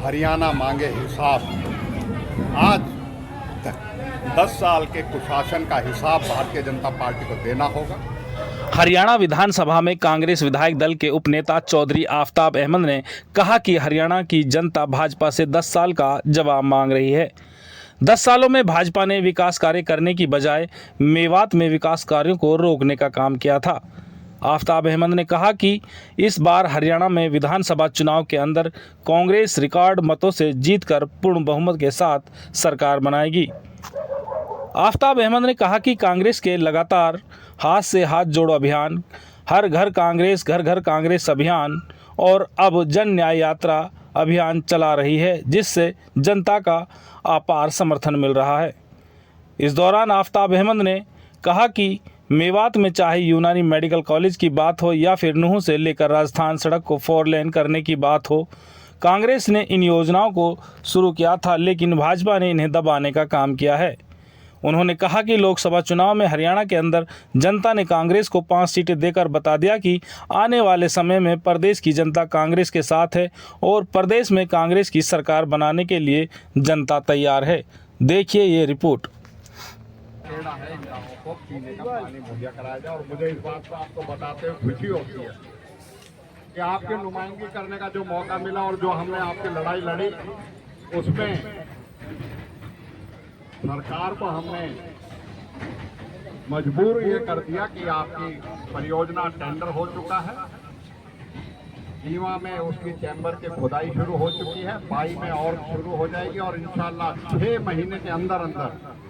हरियाणा मांगे हिसाब। आज 10 साल के कुशासन का हिसाब भारतीय जनता पार्टी को देना होगा। हरियाणा विधानसभा में कांग्रेस विधायक दल के उपनेता चौधरी आफताब अहमद ने कहा कि हरियाणा की जनता भाजपा से 10 साल का जवाब मांग रही है। 10 सालों में भाजपा ने विकास कार्य करने की बजाय मेवात में विकास कार्यों को रोकने का काम किया था। आफताब अहमद ने कहा कि इस बार हरियाणा में विधानसभा चुनाव के अंदर कांग्रेस रिकॉर्ड मतों से जीतकर पूर्ण बहुमत के साथ सरकार बनाएगी। आफताब अहमद ने कहा कि कांग्रेस के लगातार हाथ से हाथ जोड़ो अभियान, हर घर कांग्रेस घर घर कांग्रेस अभियान और अब जन न्याय यात्रा अभियान चला रही है, जिससे जनता का अपार समर्थन मिल रहा है। इस दौरान आफताब अहमद ने कहा कि मेवात में चाहे यूनानी मेडिकल कॉलेज की बात हो या फिर नूंह से लेकर राजस्थान सड़क को 4 लेन करने की बात हो, कांग्रेस ने इन योजनाओं को शुरू किया था, लेकिन भाजपा ने इन्हें दबाने का काम किया है। उन्होंने कहा कि लोकसभा चुनाव में हरियाणा के अंदर जनता ने कांग्रेस को 5 सीटें देकर बता दिया कि आने वाले समय में प्रदेश की जनता कांग्रेस के साथ है और प्रदेश में कांग्रेस की सरकार बनाने के लिए जनता तैयार है। देखिए ये रिपोर्ट। है इन गाँवों को पीने का पानी मुहैया कराया जाए। और मुझे इस बात को आपको बताते हुए खुशी होती है कि आपकी नुमाइंदगी करने का जो मौका मिला और जो हमने आपकी लड़ाई लड़ी, उसमें सरकार को हमने मजबूर ये कर दिया कि आपकी परियोजना टेंडर हो चुका है। रीवा में उसकी चैम्बर की खुदाई शुरू हो चुकी है, 22 में और शुरू हो जाएगी और इंशाल्लाह 6 महीने के अंदर अंदर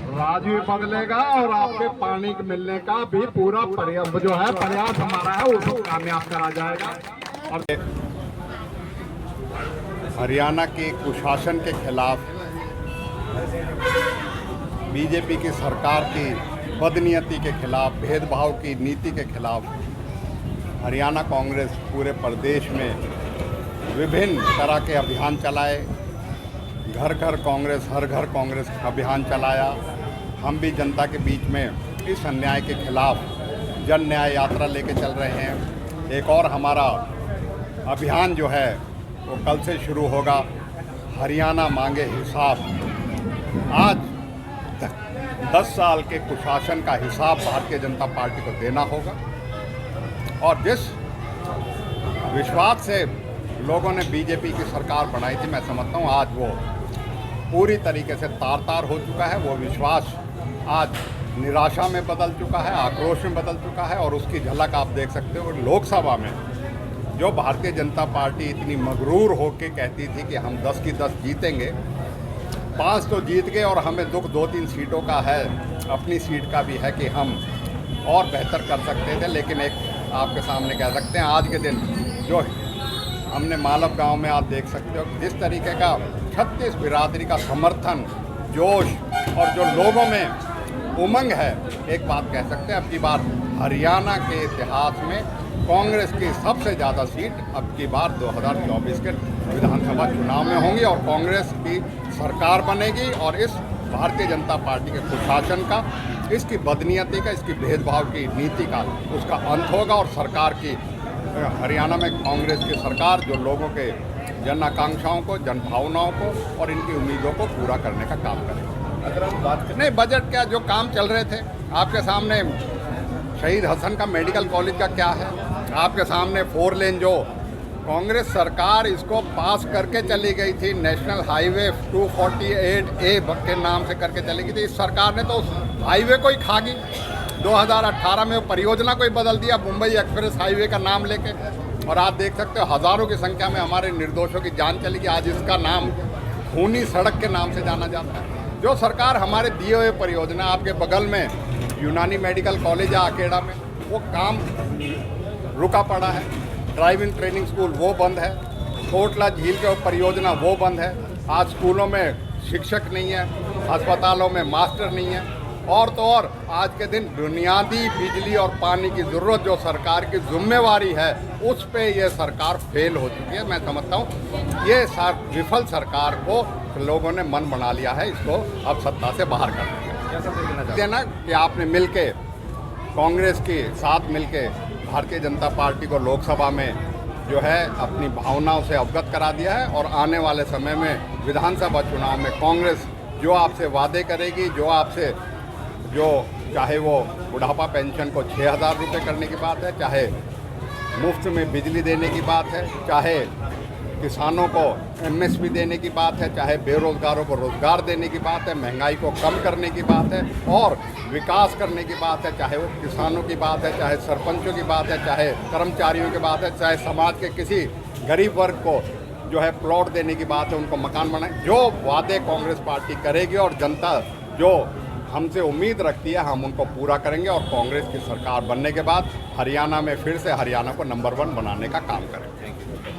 राज्य भी बदलेगा और आपके पानी मिलने का भी पूरा जो है प्रयास हमारा है उसको कामयाब करा जाएगा। और हरियाणा के कुशासन के खिलाफ, बीजेपी की सरकार की बदनीयती के खिलाफ, भेदभाव की नीति के खिलाफ हरियाणा कांग्रेस पूरे प्रदेश में विभिन्न तरह के अभियान चलाए। घर घर कांग्रेस, हर घर कांग्रेस अभियान चलाया। हम भी जनता के बीच में इस अन्याय के खिलाफ जन न्याय यात्रा लेके चल रहे हैं। एक और हमारा अभियान जो है वो कल से शुरू होगा, हरियाणा मांगे हिसाब। आज 10 साल के कुशासन का हिसाब भारतीय जनता पार्टी को देना होगा और जिस विश्वास से लोगों ने बीजेपी की सरकार बनाई थी, मैं समझता हूँ आज वो पूरी तरीके से तार तार हो चुका है। वो विश्वास आज निराशा में बदल चुका है, आक्रोश में बदल चुका है और उसकी झलक आप देख सकते हो। लोकसभा में जो भारतीय जनता पार्टी इतनी मगरूर होकर कहती थी कि हम 10 की 10 जीतेंगे, 5 तो जीत गए और हमें दुख 2-3 सीटों का है, अपनी सीट का भी है कि हम और बेहतर कर सकते थे। लेकिन एक आपके सामने कह सकते हैं आज के दिन जो हमने मालव गांव में आप देख सकते हो जिस तरीके का 36 बिरादरी का समर्थन, जोश और जो लोगों में उमंग है, एक बात कह सकते हैं अब की बार हरियाणा के इतिहास में कांग्रेस की सबसे ज़्यादा सीट अब की बार 2024 के विधानसभा चुनाव में होंगी और कांग्रेस की सरकार बनेगी। और इस भारतीय जनता पार्टी के कुशासन का, इसकी बदनीयती का, इसकी भेदभाव की नीति का उसका अंत होगा और सरकार की हरियाणा में कांग्रेस की सरकार जो लोगों के जन आकांक्षाओं को, जन भावनाओं को और इनकी उम्मीदों को पूरा करने का काम करेगी। अगर हम बात करें नहीं बजट क्या जो काम चल रहे थे आपके सामने, शहीद हसन का मेडिकल कॉलेज का क्या है, आपके सामने 4 लेन जो कांग्रेस सरकार इसको पास करके चली गई थी, नेशनल हाईवे 248A के नाम से करके चली गई थी। इस सरकार ने तो उस हाईवे को ही खा गई। 2018 में वो परियोजना को ही बदल दिया, मुंबई एक्सप्रेस हाईवे का नाम लेके। और आप देख सकते हो हज़ारों की संख्या में हमारे निर्दोषों की जान चली गई। आज इसका नाम खूनी सड़क के नाम से जाना जाता है। जो सरकार हमारे दिए हुए परियोजना, आपके बगल में यूनानी मेडिकल कॉलेज है आकेड़ा में, वो काम रुका पड़ा है। ड्राइविंग ट्रेनिंग स्कूल वो बंद है। कोटला झील के परियोजना वो बंद है। आज स्कूलों में शिक्षक नहीं है, अस्पतालों में मास्टर नहीं है। और तो और आज के दिन बुनियादी बिजली और पानी की ज़रूरत जो सरकार की जिम्मेवारी है, उस पे ये सरकार फेल हो चुकी है। मैं समझता हूँ ये विफल सरकार को लोगों ने मन बना लिया है, इसको अब सत्ता से बाहर कर देना कि आपने मिलके कांग्रेस के साथ मिलके भारतीय जनता पार्टी को लोकसभा में जो है अपनी भावनाओं से अवगत करा दिया है और आने वाले समय में विधानसभा चुनाव में कांग्रेस जो आपसे वादे करेगी, जो चाहे वो बुढ़ापा पेंशन को 6,000 रुपये करने की बात है, चाहे मुफ्त में बिजली देने की बात है, चाहे किसानों को एमएसपी देने की बात है, चाहे बेरोजगारों को रोजगार देने की बात है, महंगाई को कम करने की बात है और विकास करने की बात है, चाहे वो किसानों की बात है, चाहे सरपंचों की बात है, चाहे कर्मचारियों की बात है, चाहे समाज के किसी गरीब वर्ग को जो है प्लॉट देने की बात है, उनको मकान बनाए, जो वादे कांग्रेस पार्टी करेगी और जनता जो हमसे उम्मीद रखती है हम उनको पूरा करेंगे और कांग्रेस की सरकार बनने के बाद हरियाणा में फिर से हरियाणा को नंबर 1 बनाने का काम करेंगे।